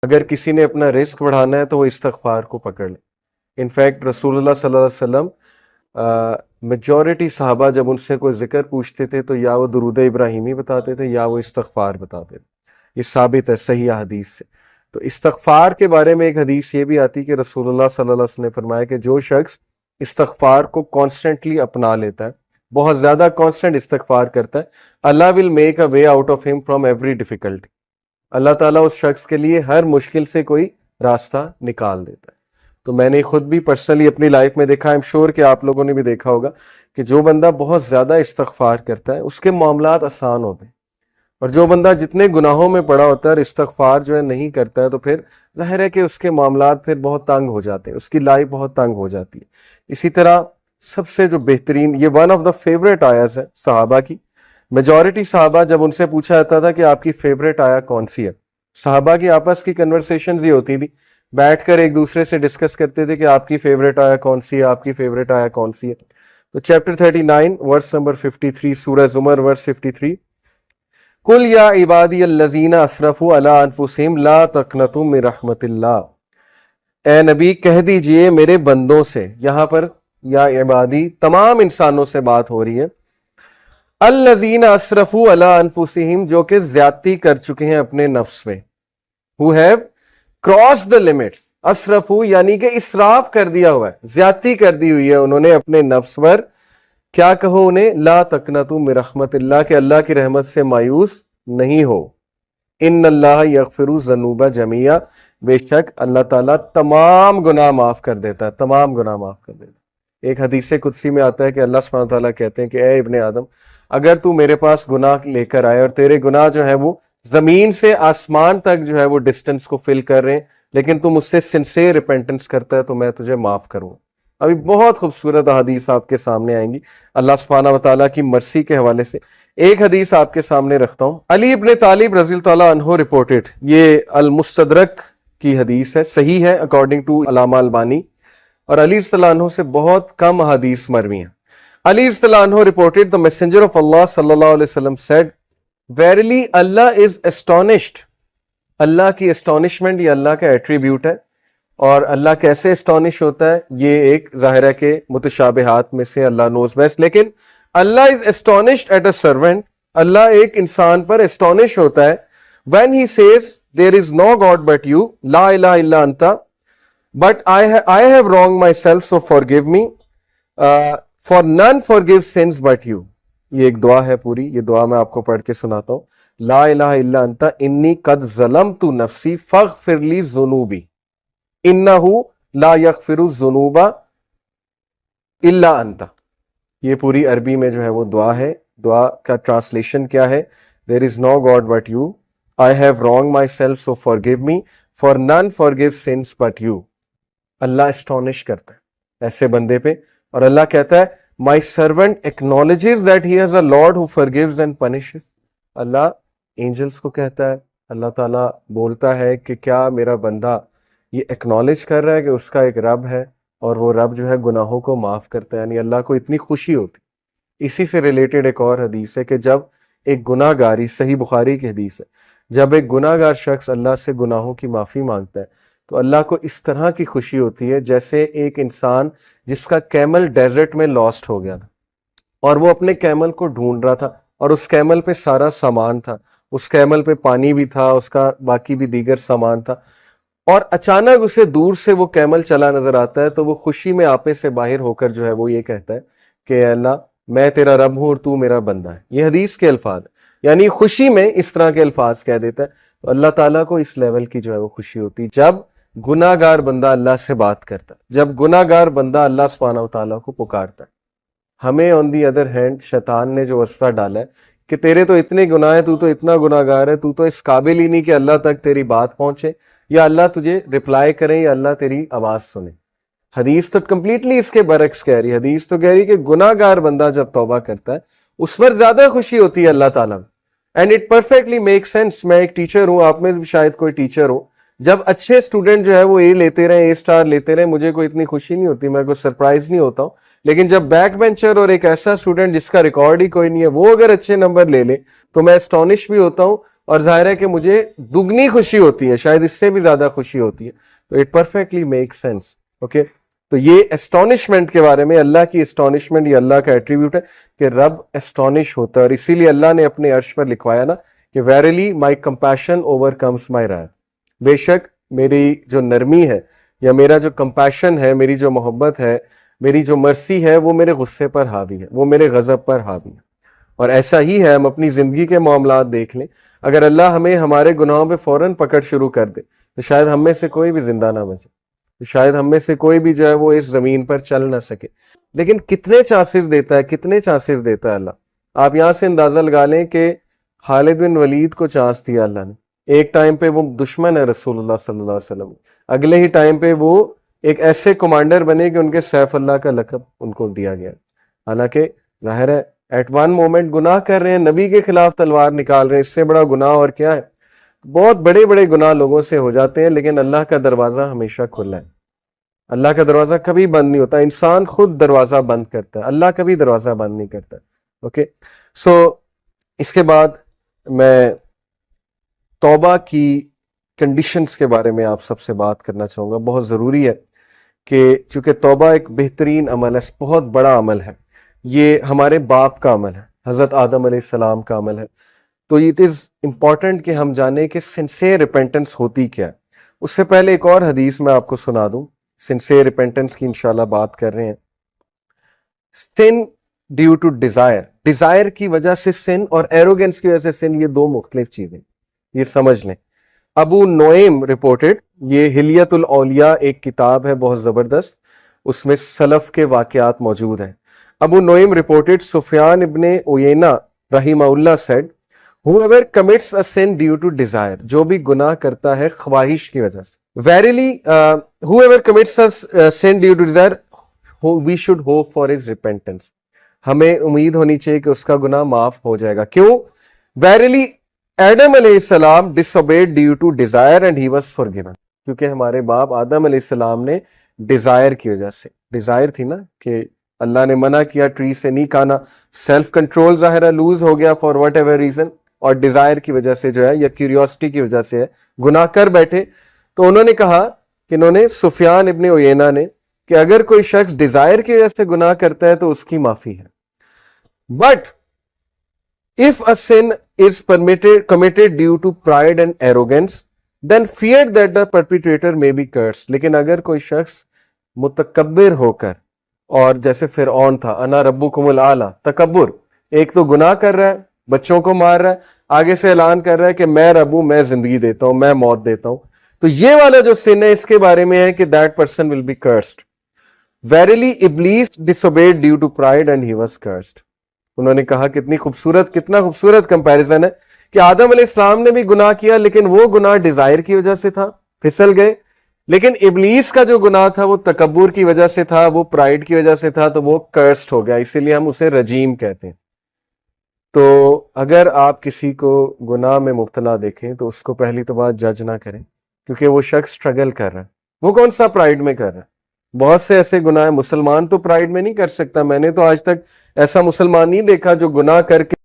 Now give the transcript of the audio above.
اگر کسی نے اپنا رزق بڑھانا ہے تو وہ استغفار کو پکڑ لے. انفیکٹ رسول اللہ صلی اللہ علیہ وسلم میجورٹی صحابہ جب ان سے کوئی ذکر پوچھتے تھے تو یا وہ درود ابراہیمی بتاتے تھے یا وہ استغفار بتاتے تھے. یہ ثابت ہے صحیح حدیث سے. تو استغفار کے بارے میں ایک حدیث یہ بھی آتی کہ رسول اللہ صلی اللہ علیہ وسلم نے فرمایا کہ جو شخص استغفار کو کانسٹنٹلی اپنا لیتا ہے, بہت زیادہ کانسٹنٹ استغفار کرتا ہے, اللہ will make a way out of ہم فرام ایوری ڈیفیکلٹی. اللہ تعالیٰ اس شخص کے لیے ہر مشکل سے کوئی راستہ نکال دیتا ہے. تو میں نے خود بھی پرسنلی اپنی لائف میں دیکھا, ایم شور کہ آپ لوگوں نے بھی دیکھا ہوگا کہ جو بندہ بہت زیادہ استغفار کرتا ہے اس کے معاملات آسان ہوتے ہیں, اور جو بندہ جتنے گناہوں میں پڑا ہوتا ہے اور استغفار جو ہے نہیں کرتا ہے تو پھر ظاہر ہے کہ اس کے معاملات پھر بہت تنگ ہو جاتے ہیں, اس کی لائف بہت تنگ ہو جاتی ہے. اسی طرح سب سے جو بہترین, یہ ون آف دا فیوریٹ آیاز ہے صحابہ کی. میجورٹی صحابہ جب ان سے پوچھا جاتا تھا کہ آپ کی فیوریٹ آیا کون سی ہے, صحابہ کی آپس کی کنورسیشنز یہ ہوتی تھی, بیٹھ کر ایک دوسرے سے ڈسکس کرتے تھے کہ آپ کی فیوریٹ آیا کون سی ہے, آپ کی فیوریٹ آیا کون سی ہے. تو چیپٹر 39 ورس نمبر 53, سورہ زمر ورس 53, قل یا عبادی الذین اسرفوا علی انفسہم لا تقنطوا من رحمت اللہ. اے نبی کہہ دیجئے میرے بندوں سے, یہاں پر یا عبادی تمام انسانوں سے بات ہو رہی ہے, الذین اسرفوا علی انفسہم جو کہ زیادتی کر چکے ہیں اپنے نفس میں, who have crossed the limits. اسرفوا یعنی کہ اسراف کر دیا ہوا ہے, زیادتی کر دی ہوئی ہے انہوں نے اپنے نفس پر. کیا کہو انہیں, لا تقنطوا من رحمت اللہ, کہ اللہ کی رحمت سے مایوس نہیں ہو. ان اللہ یغفر الذنوب جميعا, بے شک اللہ تعالیٰ تمام گناہ معاف کر دیتا ہے, تمام گناہ معاف کر دیتا ہے. ایک حدیث قدسی میں آتا ہے کہ اللہ سبحانہ وتعالیٰ کہتے ہیں کہ اے ابن آدم, اگر تو میرے پاس گناہ لے کر آئے اور تیرے گناہ جو ہے وہ زمین سے آسمان تک جو ہے وہ ڈسٹنس کو فل کر رہے ہیں, لیکن تم اس سے سنسیئر ریپینٹنس کرتا ہے تو میں تجھے معاف کروں. ابھی بہت خوبصورت حدیث آپ کے سامنے آئیں گی اللہ سبحانہ وتعالیٰ کی مرسی کے حوالے سے. ایک حدیث آپ کے سامنے رکھتا ہوں, علی ابن طالب رضی اللہ تعالیٰ عنہ رپورٹڈ, یہ المستدرک کی حدیث ہے, صحیح ہے اکارڈنگ ٹو علامہ البانی, اور علی رضی اللہ عنہ سے بہت کم حدیث مروی ہیں. علی رضی اللہ عنہ reported the messenger of Allah صلی اللہ علیہ وسلم said, verily Allah is astonished. اللہ کی astonishment یہ اللہ کا ایٹریبیوٹ ہے, اور اللہ کیسے اسٹانش ہوتا ہے یہ ایک ظاہر ہے کہ متشابہات میں سے اللہ knows best, لیکن اللہ is astonished at a servant, اللہ ایک انسان پر اسٹانش ہوتا ہے when he says there is no God but you, لا الہ الا انت, but I have wronged myself so forgive me, for none forgives sins but you. یہ ایک دعا ہے پوری, یہ دعا میں آپ کو پڑھ کے سناتا ہوں. لا الہ الا انت انی قد ظلمت نفسی فاغفر لی ذنوبی انہ لا یغفر الذنوب الا انت. یہ پوری عربی میں جو ہے وہ دعا ہے. دعا کا ٹرانسلیشن کیا ہے, there is no God but you, I have wronged myself so forgive me, for none forgives sins but you. اللہ اسٹونش کرتا ہے ایسے بندے پہ, اور اللہ کہتا ہے my servant acknowledges that he has a Lord who forgives and punishes. اللہ angels کو کہتا ہے, اللہ تعالیٰ بولتا ہے کہ کیا میرا بندہ یہ ایکنالج کر رہا ہے کہ اس کا ایک رب ہے اور وہ رب جو ہے گناہوں کو معاف کرتا ہے, یعنی اللہ کو اتنی خوشی ہوتی. اسی سے ریلیٹڈ ایک اور حدیث ہے کہ جب ایک گناہ گاری, صحیح بخاری کی حدیث ہے, جب ایک گناہ گار شخص اللہ سے گناہوں کی معافی مانگتا ہے تو اللہ کو اس طرح کی خوشی ہوتی ہے جیسے ایک انسان جس کا کیمل ڈیزرٹ میں لاسٹ ہو گیا تھا اور وہ اپنے کیمل کو ڈھونڈ رہا تھا, اور اس کیمل پہ سارا سامان تھا, اس کیمل پہ پانی بھی تھا, اس کا باقی بھی دیگر سامان تھا, اور اچانک اسے دور سے وہ کیمل چلا نظر آتا ہے تو وہ خوشی میں آپے سے باہر ہو کر جو ہے وہ یہ کہتا ہے کہ اے اللہ میں تیرا رب ہوں اور تو میرا بندہ ہے. یہ حدیث کے الفاظ ہیں, یعنی خوشی میں اس طرح کے الفاظ کہہ دیتا ہے. تو اللہ تعالیٰ کو اس لیول کی جو ہے وہ خوشی ہوتی جب گناہ گار بندہ اللہ سے بات کرتا ہے, جب گناہ گار بندہ اللہ سبحانہ و تعالیٰ کو پکارتا ہے. ہمیں آن دی ادر ہینڈ شیطان نے جو وصفہ ڈالا ہے کہ تیرے تو اتنے گناہ ہیں, تو اتنا گناہ گار ہے, تو اس قابل ہی نہیں کہ اللہ تک تیری بات پہنچے یا اللہ تجھے رپلائی کریں یا اللہ تیری آواز سنے. حدیث تو کمپلیٹلی اس کے برعکس کہہ رہی ہے. حدیث تو کہہ رہی ہے کہ گناہ گار بندہ جب توبہ کرتا ہے اس پر زیادہ خوشی ہوتی ہے اللہ تعالیٰ. And it perfectly make sense. میں ایک ٹیچر ہوں, آپ میں بھی شاید کوئی ٹیچر ہو, جب اچھے اسٹوڈنٹ جو ہے وہ اے لیتے رہے, اے اسٹار لیتے رہے, مجھے کوئی اتنی خوشی نہیں ہوتی, میں کوئی سرپرائز نہیں ہوتا ہوں. لیکن جب بیک بینچر اور ایک ایسا اسٹوڈنٹ جس کا ریکارڈ ہی کوئی نہیں ہے وہ اگر اچھے نمبر لے لے تو میں اسٹونش بھی ہوتا ہوں, اور ظاہر ہے کہ مجھے دگنی خوشی ہوتی ہے, شاید اس سے بھی زیادہ خوشی ہوتی ہے. تو it perfectly make sense. Okay, تو یہ اسٹانشمنٹ کے بارے میں, اللہ کی اسٹانشمنٹ, یہ اللہ کا ایٹریبیوٹ ہے کہ رب اسٹانش ہوتا ہے, اور اسی لیے اللہ نے اپنے عرش پر لکھوایا نا کہ ویریلی مائی کمپیشن اوور کمس مائی wrath, بے شک میری جو نرمی ہے یا میرا جو کمپیشن ہے, میری جو محبت ہے, میری جو مرسی ہے, وہ میرے غصے پر حاوی ہے, وہ میرے غضب پر حاوی ہے. اور ایسا ہی ہے, ہم اپنی زندگی کے معاملات دیکھ لیں, اگر اللہ ہمیں ہمارے گناہوں پہ فوراً پکڑ شروع کر دے تو شاید ہم میں سے کوئی بھی زندہ نہ بچے, شاید ہم میں سے کوئی بھی جو ہے وہ اس زمین پر چل نہ سکے. لیکن کتنے چانسز دیتا ہے, کتنے چانسز دیتا ہے اللہ. آپ یہاں سے اندازہ لگا لیں کہ خالد بن ولید کو چانس دیا اللہ نے, ایک ٹائم پہ وہ دشمن ہے رسول اللہ صلی اللہ علیہ وسلم, اگلے ہی ٹائم پہ وہ ایک ایسے کمانڈر بنے کہ ان کے سیف اللہ کا لقب ان کو دیا گیا. حالانکہ ظاہر ہے ایٹ ون مومنٹ گناہ کر رہے ہیں, نبی کے خلاف تلوار نکال رہے ہیں, اس سے بڑا گناہ اور کیا ہے. بہت بڑے بڑے گناہ لوگوں سے ہو جاتے ہیں, لیکن اللہ کا دروازہ ہمیشہ کھلا ہے, اللہ کا دروازہ کبھی بند نہیں ہوتا. انسان خود دروازہ بند کرتا ہے, اللہ کبھی دروازہ بند نہیں کرتا. اوکے, سو اس کے بعد میں توبہ کی کنڈیشنز کے بارے میں آپ سب سے بات کرنا چاہوں گا. بہت ضروری ہے کہ چونکہ توبہ ایک بہترین عمل ہے, بہت بڑا عمل ہے, یہ ہمارے باپ کا عمل ہے, حضرت آدم علیہ السلام کا عمل ہے. تو اٹ از امپورٹنٹ کہ ہم جانیں کہ سنسیئر ریپینٹنس ہوتی کیا ہے. اس سے پہلے ایک اور حدیث میں آپ کو سنا دوں, سنسیئر ریپینٹنس کی انشاءاللہ بات کر رہے ہیں. سن ڈیو ٹو ڈیزائر, ڈیزائر کی وجہ سے سن اور ایروگنس کی وجہ سے سن, یہ دو مختلف چیزیں, یہ سمجھ لیں. ابو نعیم رپورٹڈ, یہ حلیت الاولیاء ایک کتاب ہے بہت زبردست, اس میں سلف کے واقعات موجود ہیں. ابو نعیم رپورٹڈ سفیان ابن عیینہ رحمہ اللہ said whoever commits a sin due to desire, جو بھی گناہ کرتا ہے خواہش کی وجہ سے, verily whoever commits a sin due to desire we should hope for his repentance, ہمیں امید ہونی چاہیے کہ اس کا گناہ معاف ہو جائے گا. کیوں؟ verily آدم علیہ السلام disobeyed due to desire and he was forgiven, کیونکہ ہمارے باپ آدم علیہ السلام نے ڈیزائر کی وجہ سے, ڈیزائر تھی نا کہ اللہ نے منع کیا ٹری سے نہیں کھانا, سیلف کنٹرول ظاہرہ لوز ہو گیا فار واٹ ایور ریزن, اور ڈیزائر کی وجہ سے جو ہے یا کیوریوسٹی کی وجہ سے ہے گناہ کر بیٹھے. تو انہوں نے کہا کہ انہوں نے سفیان ابن عیینہ نے کہ اگر کوئی شخص ڈیزائر کی وجہ سے گناہ کرتا ہے تو اس کی معافی ہے, but if a sin is committed due to pride and arrogance then fear that the perpetrator may be cursed. لیکن اگر کوئی شخص متکبر ہو کر, اور جیسے فرعون تھا, انا ربکم الاعلی, تکبر, ایک تو گناہ کر رہا ہے, بچوں کو مار رہا ہے, آگے سے اعلان کر رہا ہے کہ میں رب ہوں, میں زندگی دیتا ہوں, میں موت دیتا ہوں, تو یہ والا جو سن ہے اس کے بارے میں ہے کہ that person will be cursed. Verily Iblis disobeyed due to pride and he was cursed. انہوں نے کہا کتنی خوبصورت, کتنا خوبصورت کمپیریزن ہے کہ آدم علیہ السلام نے بھی گناہ کیا لیکن وہ گناہ ڈیزائر کی وجہ سے تھا, پھسل گئے, لیکن ابلیس کا جو گناہ تھا وہ تکبر کی وجہ سے تھا, وہ پرائیڈ کی وجہ سے تھا, تو وہ کرسڈ ہو گیا, اسی لیے ہم اسے رجیم کہتے ہیں. تو اگر آپ کسی کو گناہ میں مبتلا دیکھیں تو اس کو پہلی تو بات جج نہ کریں, کیونکہ وہ شخص سٹرگل کر رہا ہے, وہ کون سا پرائیڈ میں کر رہا ہے. بہت سے ایسے گناہ, مسلمان تو پرائیڈ میں نہیں کر سکتا, میں نے تو آج تک ایسا مسلمان نہیں دیکھا جو گناہ کر کے